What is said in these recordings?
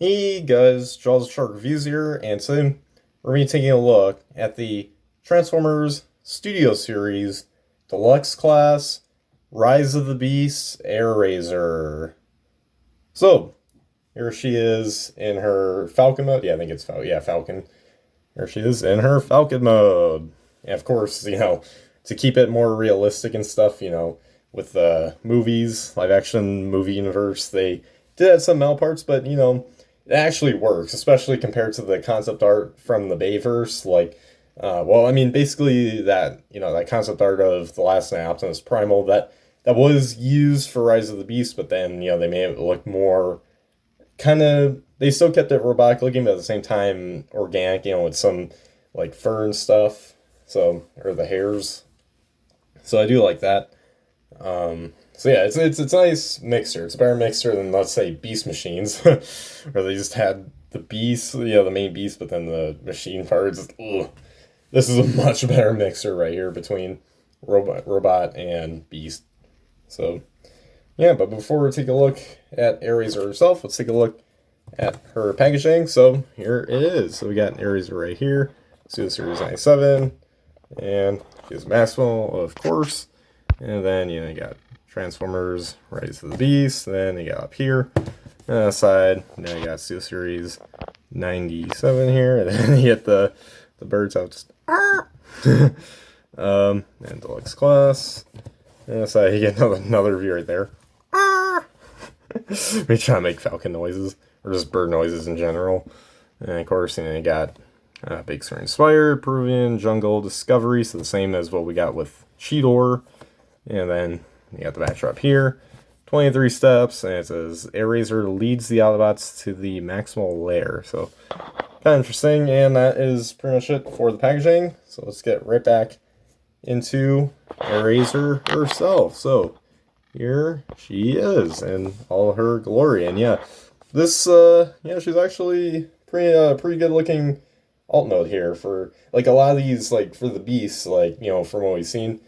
Hey guys, Jaws Shark Reviews here, and today we're going to be taking a look at the Transformers Studio Series Deluxe Class Rise of the Beast Airazor. So, here she is in her Falcon mode. Yeah, I think it's Falcon. Here she is in her Falcon mode. And of course, to keep it more realistic and stuff, with the movies, live action movie universe, they did have some parts, but it actually works, especially compared to the concept art from the Bayverse. Basically that concept art of the Last Night Optimus Primal that was used for Rise of the Beast, but then they made it look more kind of. They still kept it robotic looking, but at the same time organic, with some like fur and stuff. So, or the hairs. So I do like that. It's a nice mixer. It's a better mixer than, let's say, Beast Machines, where they just had the beast, the main beast, but then the machine parts. Ugh. This is a much better mixer right here between robot and beast. So, yeah, but before we take a look at Airazor herself, let's take a look at her packaging. So here it is. So we got an Airazor right here, Studio Series 97, and she's Maxwell, of course. And then, you got Transformers, Rise of the Beast. Then you got up here, side. Now you got Steel Series 97 here. And then you get the birds out just, and Deluxe Class. And side, you get another view right there. We try to make Falcon noises, or just bird noises in general. And of course, you got Big Sur Inspired, Peruvian, Jungle, Discovery. So the same as what we got with Cheetor. And then you got the backdrop here, 23 steps, and it says Airazor leads the Autobots to the maximal lair. So kind of interesting, and that is pretty much it for the packaging. So let's get right back into Airazor herself. So here she is in all her glory, and she's actually pretty good looking alt mode here for like a lot of these, like for the beasts, from what we've seen.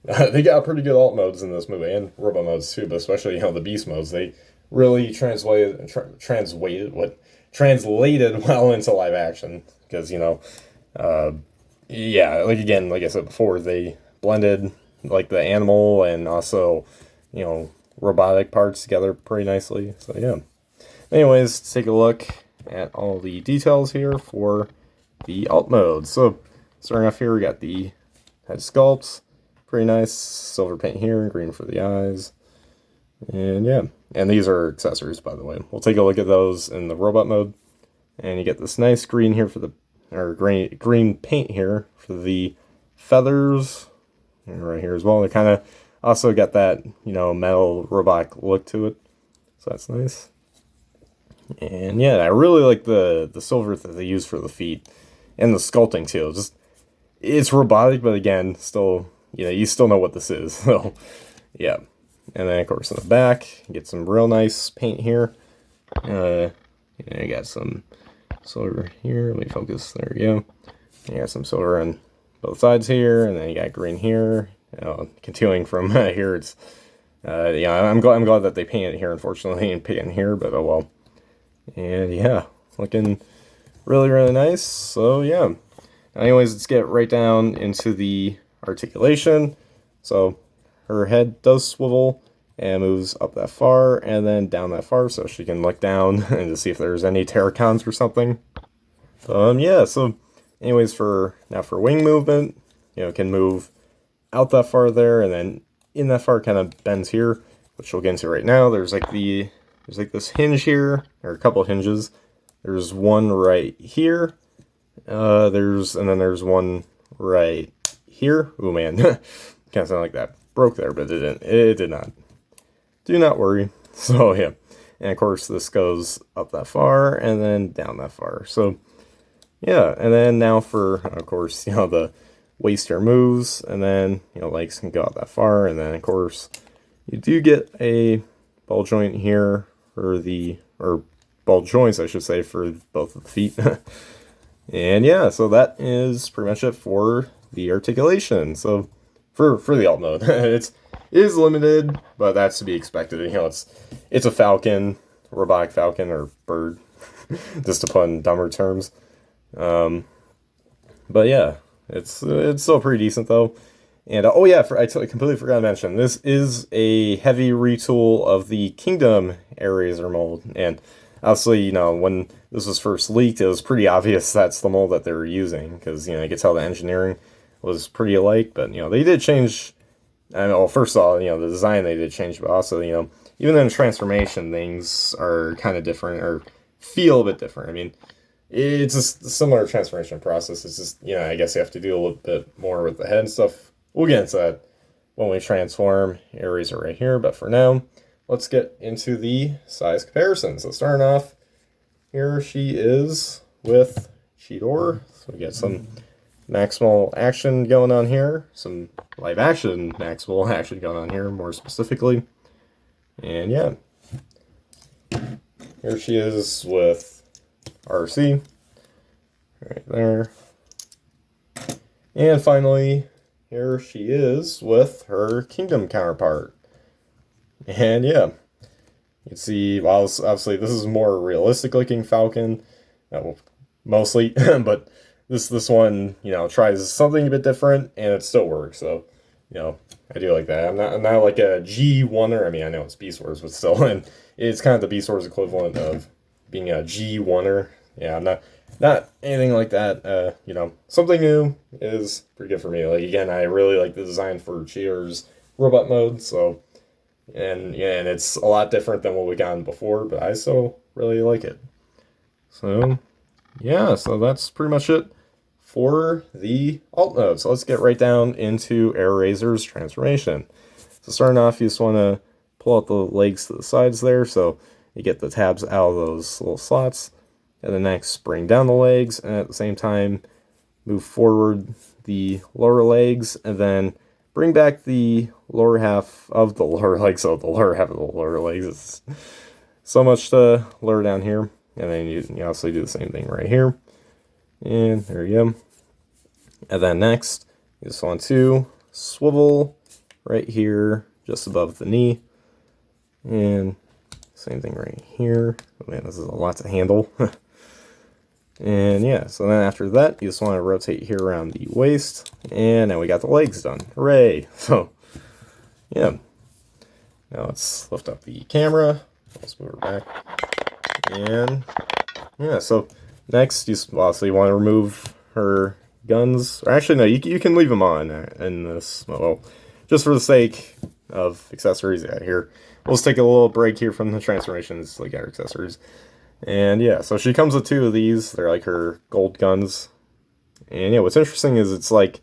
They got pretty good alt modes in this movie, and robot modes too, but especially the beast modes. They really translated well into live action because like I said before, they blended like the animal and also robotic parts together pretty nicely. So yeah. Anyways, let's take a look at all the details here for the alt mode. So starting off here, we got the head sculpts. Pretty nice silver paint here, green for the eyes. And yeah, and these are accessories, by the way. We'll take a look at those in the robot mode. And you get this nice green here for green paint here for the feathers. And right here as well. They kind of also got that, metal robotic look to it. So that's nice. And yeah, I really like the silver that they use for the feet. And the sculpting too. It's robotic, but again, still, you still know what this is. So, yeah. And then, of course, in the back, you get some real nice paint here. You got some silver here. Let me focus. There we go. You got some silver on both sides here, and then you got green here. Continuing from here, it's I'm glad that they painted it here. Unfortunately, and painted here, but oh well. And yeah, looking really, really nice. So yeah. Anyways, let's get right down into the articulation. So her head does swivel and moves up that far and then down that far, so she can look down and to see if there's any terracons or something. So anyways, for wing movement, can move out that far there, and then in that far kind of bends here, which we'll get into right now. There's like this hinge here, or a couple of hinges. There's one right here. There's one right here. Oh man, kind of sound like that broke there, but it didn't. It did not. Do not worry. So yeah, and of course this goes up that far and then down that far. So yeah, and then now for, of course, the waist here moves, and then legs can go out that far, and then of course you do get a ball joint here or ball joints, I should say, for both of the feet. And yeah, so that is pretty much it for the articulation. So for the alt mode, it is limited, but that's to be expected. It's a Falcon, robotic Falcon or bird. just to put in dumber terms. But yeah, it's still pretty decent though. And oh yeah, I completely forgot to mention, this is a heavy retool of the Kingdom Airazor mold. And obviously, you know, when this was first leaked, it was pretty obvious that's the mold that they were using, because, you know, you could tell the engineering was pretty alike. But, you know, they did change, I know, first of all, you know, the design they did change, but also, you know, even in transformation, things are kind of different, or feel a bit different. I mean, it's a similar transformation process. It's just, you know, I guess you have to do a little bit more with the head and stuff. We'll get into that when we transform Airazor right here, but for now, let's get into the size comparison. So starting off, here she is with Cheetor. So we get some maximal action going on here, some live action maximal action going on here, more specifically. And yeah, here she is with RC, right there. And finally, here she is with her Kingdom counterpart. And yeah, you can see, well, obviously this is a more realistic looking Falcon, well, mostly, but this one, you know, tries something a bit different, and it still works. So, you know, I do like that. I'm not like a G1er. I mean, I know it's Beast Wars, but still, and it's kind of the Beast Wars equivalent of being a G1er. Yeah, I'm not anything like that. You know, something new is pretty good for me. Like, again, I really like the design for Cheetor's robot mode. So, and yeah, and it's a lot different than what we gotten before, but I still really like it. So, yeah, so that's pretty much it for the alt mode. So let's get right down into Airazor's transformation. So starting off, you just want to pull out the legs to the sides there, so you get the tabs out of those little slots. And then next, bring down the legs, and at the same time, move forward the lower legs, and then bring back the lower half of the lower legs. So the lower half of the lower legs is so much to lower down here. And then you also do the same thing right here. And there you go. And then next, you just want to swivel right here, just above the knee. And same thing right here. Oh man, this is a lot to handle. And yeah, so then after that, you just want to rotate here around the waist. And now we got the legs done. Hooray! So, yeah. Now let's lift up the camera. Let's move her back. And yeah, so next, so you want to remove her guns. Or actually, no, you can leave them on in this. Well, just for the sake of accessories, yeah, here. We'll just take a little break here from the transformations, like our accessories. And yeah, so she comes with two of these. They're like her gold guns. And yeah, what's interesting is it's like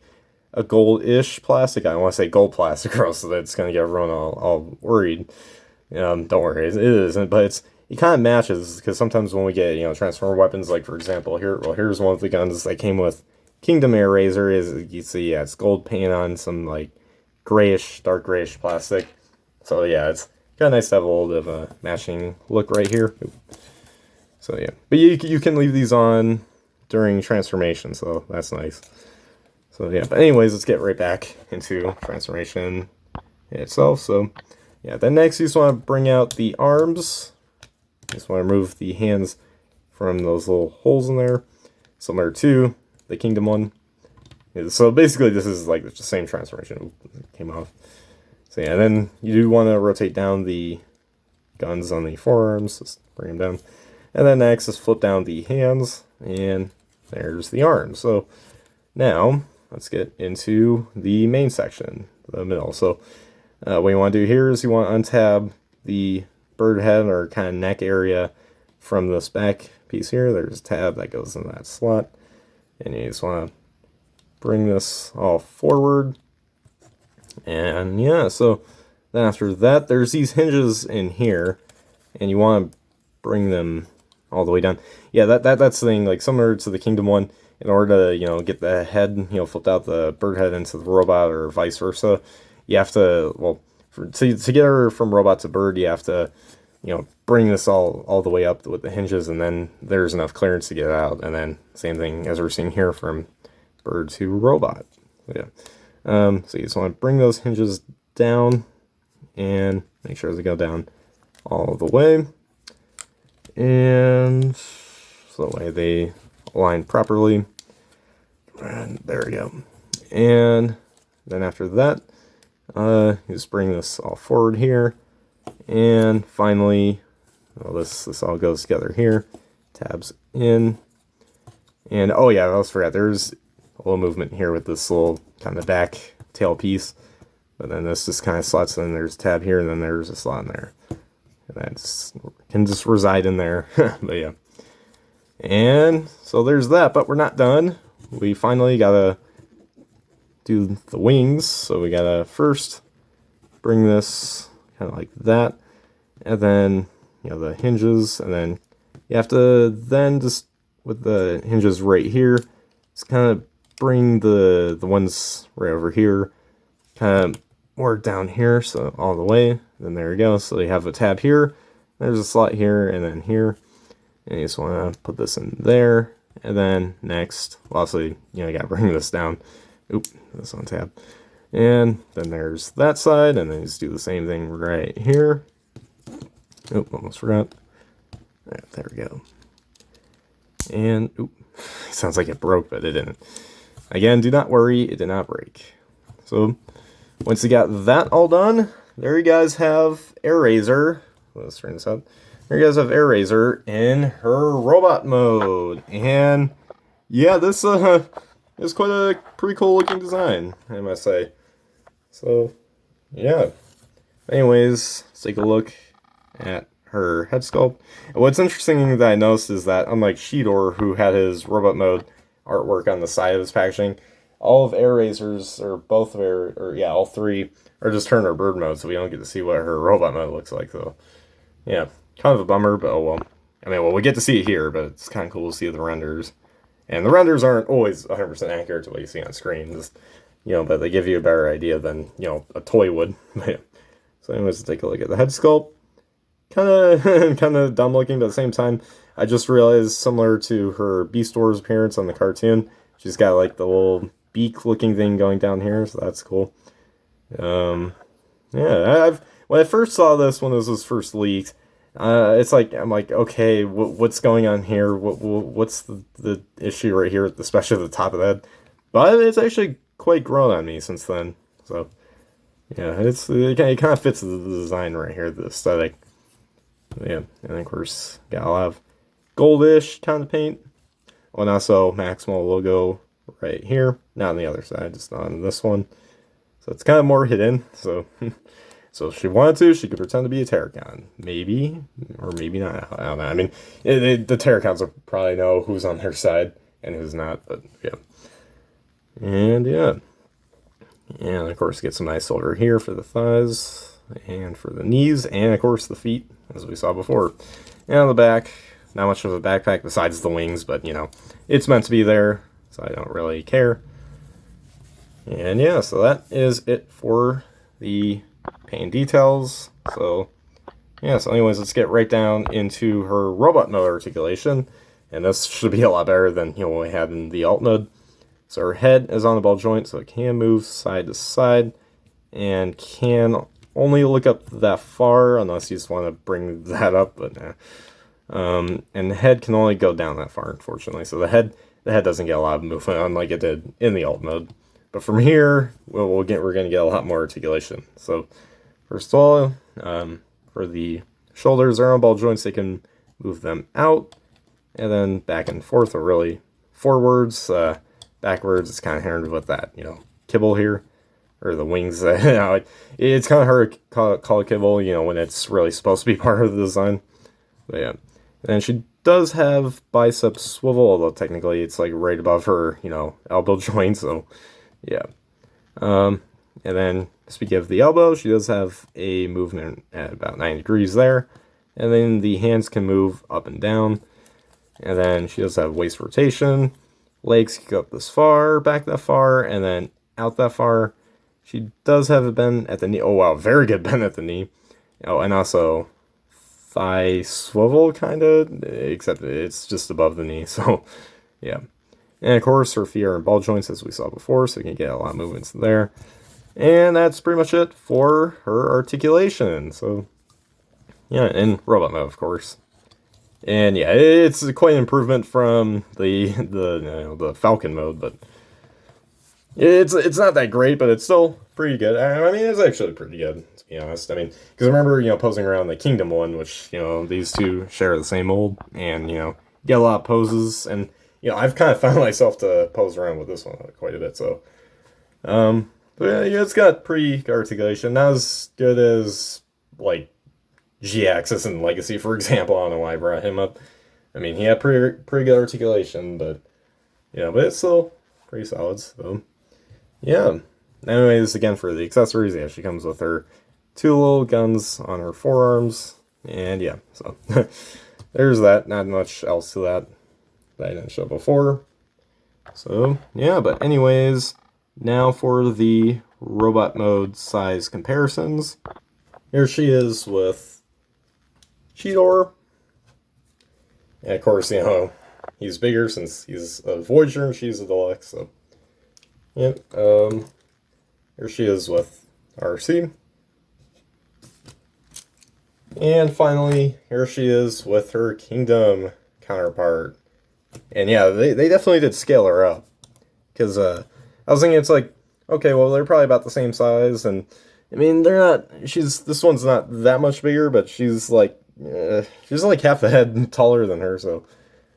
a gold-ish plastic. I don't want to say gold plastic, or else that's going to get everyone all worried. Don't worry, it isn't, but it kind of matches, because sometimes when we get, you know, transformer weapons, like for example, here's one of the guns that came with Kingdom Airazor, is, you see, yeah, it's gold paint on some like grayish, dark grayish plastic. So yeah, it's kind of nice to have a little bit of a matching look right here. So yeah, but you can leave these on during transformation, so that's nice. So yeah, but anyways, let's get right back into transformation itself. So yeah, then next you just want to bring out the arms. You just want to remove the hands from those little holes in there, similar to the Kingdom one. Yeah, so basically this is like the same transformation. It came off. So yeah, and then you do want to rotate down the guns on the forearms, just bring them down. And then next, just flip down the hands, and there's the arms. So now, let's get into the main section, the middle. So what you want to do here is you want to untab the bird head, or kind of neck area, from this back piece here. There's a tab that goes in that slot. And you just want to bring this all forward. And yeah, so then after that, there's these hinges in here, and you want to bring them all the way down. Yeah, that's the thing, like similar to the Kingdom one, in order to, you know, get the head, you know, flipped out the bird head into the robot, or vice versa, you have to, well, to get her from robot to bird, you have to, you know, bring this all the way up with the hinges, and then there's enough clearance to get it out. And then same thing as we're seeing here from bird to robot. So yeah. So you just want to bring those hinges down and make sure they go down all the way. And so that way they align properly. And there we go. And then after that, you just bring this all forward here. And finally, well, this all goes together here. Tabs in. And oh yeah, I almost forgot. There's a little movement here with this little kind of back tail piece. But then this just kind of slots in. There's a tab here, and then there's a slot in there. And that can just reside in there. But yeah. And so there's that, but we're not done. We finally gotta do the wings. So we gotta first bring this kind of like that. And then, you know, the hinges. And then you have to then just, with the hinges right here, just kind of bring the ones right over here. Kind of work down here, so all the way. Then there you go. So you have a tab here. There's a slot here, and then here. And you just want to put this in there. And then next, well, obviously, you know, you got to bring this down. Oop, this on tab. And then there's that side, and then you just do the same thing right here. Oop, almost forgot. Right, there we go. And, oop, sounds like it broke, but it didn't. Again, do not worry, it did not break. So, once you got that all done, there you guys have Airazor. Let's turn this up. There you guys have Airazor in her robot mode. And yeah, this is quite a pretty cool looking design, I must say. So yeah. Anyways, let's take a look at her head sculpt. And what's interesting that I noticed is that unlike Shidor, who had his robot mode artwork on the side of his packaging, all of Airazor's, or both of all three, are just turned her bird mode, so we don't get to see what her robot mode looks like, though. Yeah, kind of a bummer, but oh well. I mean, well, we get to see it here, but it's kind of cool to see the renders. And the renders aren't always 100% accurate to what you see on screen, just, you know, but they give you a better idea than, you know, a toy would. So anyways, let's take a look at the head sculpt. Kind of dumb looking, but at the same time, I just realized, similar to her Beast Wars appearance on the cartoon, she's got like the little beak looking thing going down here, so that's cool. Yeah, when I first saw this when this was first leaked, it's like, I'm like, okay, what's going on here? What's the issue right here, especially at the top of the head? But it's actually quite grown on me since then. So yeah, it kind of fits the design right here, the aesthetic. Yeah, and of course got a lot of goldish kind of paint. Oh, and also Maximal logo right here, not on the other side, just on this one. So it's kind of more hidden. So, so if she wanted to, she could pretend to be a Terracon, maybe, or maybe not. I don't know. I mean, the Terracons will probably know who's on their side and who's not. But yeah, and yeah, and of course get some nice solder here for the thighs and for the knees, and of course the feet, as we saw before. And on the back, not much of a backpack besides the wings, but you know, it's meant to be there, so I don't really care. And yeah, so that is it for the paint details. So yeah, so anyways, let's get right down into her robot mode articulation. And this should be a lot better than, you know, what we had in the alt mode. So her head is on the ball joint, so it can move side to side and can only look up that far, unless you just want to bring that up, but and the head can only go down that far, unfortunately. So the head doesn't get a lot of movement, unlike it did in the alt mode. But from here, we're going to get a lot more articulation. So first of all, for the shoulders or on ball joints, they can move them out and then back and forth, or really forwards, backwards. It's kind of hindered with that, you know, kibble here, or the wings. You know, it's kind of hard to call it kibble, you know, when it's really supposed to be part of the design. But yeah, and she does have bicep swivel, although technically it's like right above her, you know, elbow joint. So yeah, and then speaking of the elbow, she does have a movement at about 90 degrees there, and then the hands can move up and down, and then she does have waist rotation. Legs can go up this far, back that far, and then out that far. She does have a bend at the knee. Oh wow, very good bend at the knee. Oh, and also thigh swivel, kind of, except it's just above the knee. So yeah. And of course, her feet are in ball joints, as we saw before, so you can get a lot of movements there. And that's pretty much it for her articulation. So yeah, and robot mode, of course. And yeah, it's quite an improvement from the Falcon mode, but it's not that great, but it's still pretty good. I mean, it's actually pretty good, to be honest. I mean, because I remember, posing around the Kingdom one, which, these two share the same mold, and, get a lot of poses, and, I've kind of found myself to pose around with this one quite a bit, so. But yeah, it's got pretty good articulation. Not as good as, like, G-Axis and Legacy, for example. I don't know why I brought him up. I mean, he had pretty good articulation, but, but it's still pretty solid, so. Yeah. Anyways, again, for the accessories, yeah, she comes with her two little guns on her forearms. And yeah, so there's that. Not much else to that I didn't show before. So yeah, but anyways, now for the robot mode size comparisons. Here she is with Cheetor. And of course, he's bigger since he's a Voyager and she's a Deluxe, so. Yep, here she is with RC. And finally, here she is with her Kingdom counterpart. And yeah, they definitely did scale her up. Because I was thinking it's like, okay, well, they're probably about the same size. And, I mean, they're not, this one's not that much bigger, but she's like half the head taller than her. So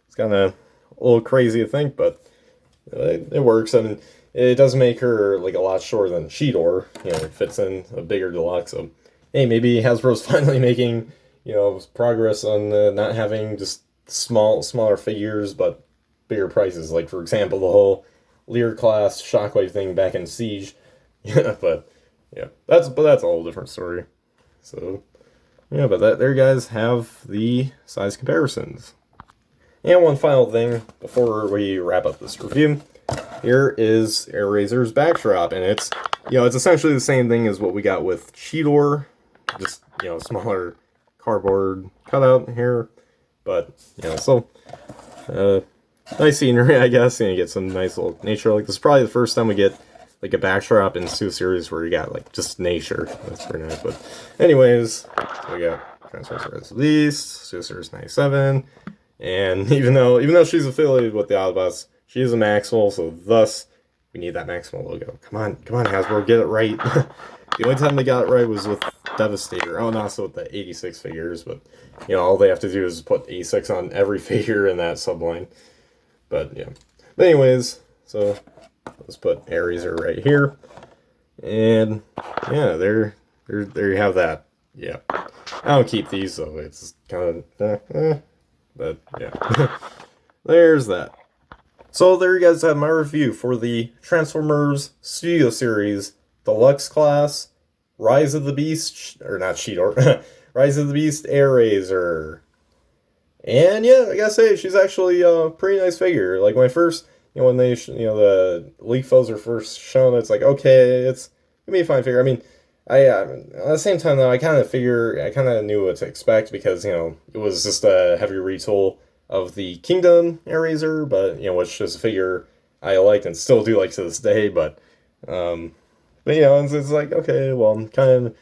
it's kind of a little crazy to think, but it works. I mean, it does make her like a lot shorter than Cheetor. It fits in a bigger Deluxe. So, hey, maybe Hasbro's finally making, progress on not having just smaller figures, but bigger prices. Like, for example, the whole Lear class Shockwave thing back in Siege. Yeah, but yeah, that's a whole different story. So, yeah, but there you guys have the size comparisons. And one final thing before we wrap up this review. Here is Airazor's backdrop, and it's essentially the same thing as what we got with Cheetor, just smaller cardboard cutout here, but so nice scenery, I guess, and you get some nice little nature. Like, this is probably the first time we get like a backdrop in Stu series where you got like just nature. That's pretty nice. But anyways, so we got Transformers Beast, Stu series 97, and even though she's affiliated with the Autobots, she is a Maximal, so thus we need that Maximal logo. Come on, Hasbro, get it right. The only time they got it right was with Devastator. Oh, not so with the 86 figures, but all they have to do is put 86 on every figure in that subline. But yeah. But anyways, so let's put Airazor right here, and yeah, there you have that. Yeah, I don't keep these, so it's kind of but yeah, there's that. So there you guys have my review for the Transformers Studio Series Deluxe Class Rise of the Beast, or not Cheetor, Rise of the Beast Airazor. And yeah, I gotta say, she's actually a pretty nice figure. Like, when I first, when they, the leak photos are first shown, it's like, okay, it's gonna be a fine figure. I mean, at the same time though, I kind of knew what to expect because, it was just a heavy retool of the Kingdom Airazor, but which is a figure I liked and still do like to this day. But it's like, okay, well, I'm kind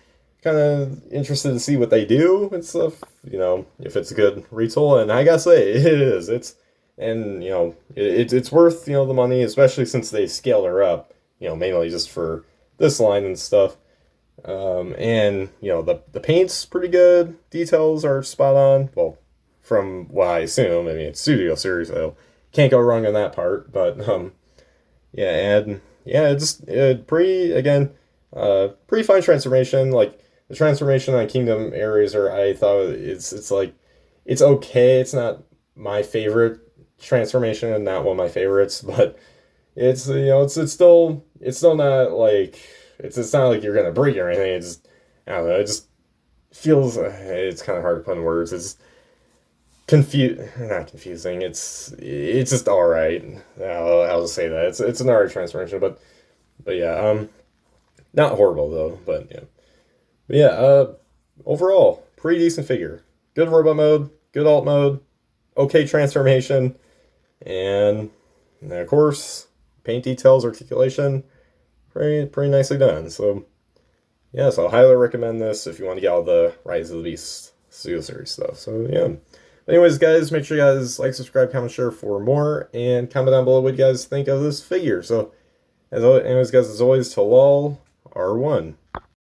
of interested to see what they do and stuff. If it's a good retool, and I gotta say it is. It's worth the money, especially since they scaled her up. Mainly just for this line and stuff. And the paint's pretty good. Details are spot on. Well, from what I assume. I mean, it's Studio Series, so can't go wrong on that part. But yeah, and yeah, pretty fine transformation. Like, the transformation on Kingdom Airazor, I thought it's like, it's okay. It's not my favorite transformation and not one of my favorites, but it's it's still not like it's not like you're gonna break it or anything. It just, I don't know. It just feels it's kind of hard to put in words. It's not confusing. It's just all right. I'll just say that it's an alright transformation, but yeah, not horrible though. But yeah, overall, pretty decent figure. Good robot mode, good alt mode, okay transformation, and of course, paint details, articulation, pretty nicely done. So yeah, so I highly recommend this if you want to get all the Rise of the Beast Studio Series stuff. So yeah. Anyways, guys, make sure you guys like, subscribe, comment, share for more, and comment down below what you guys think of this figure. So, anyways, guys, as always, Talal R1.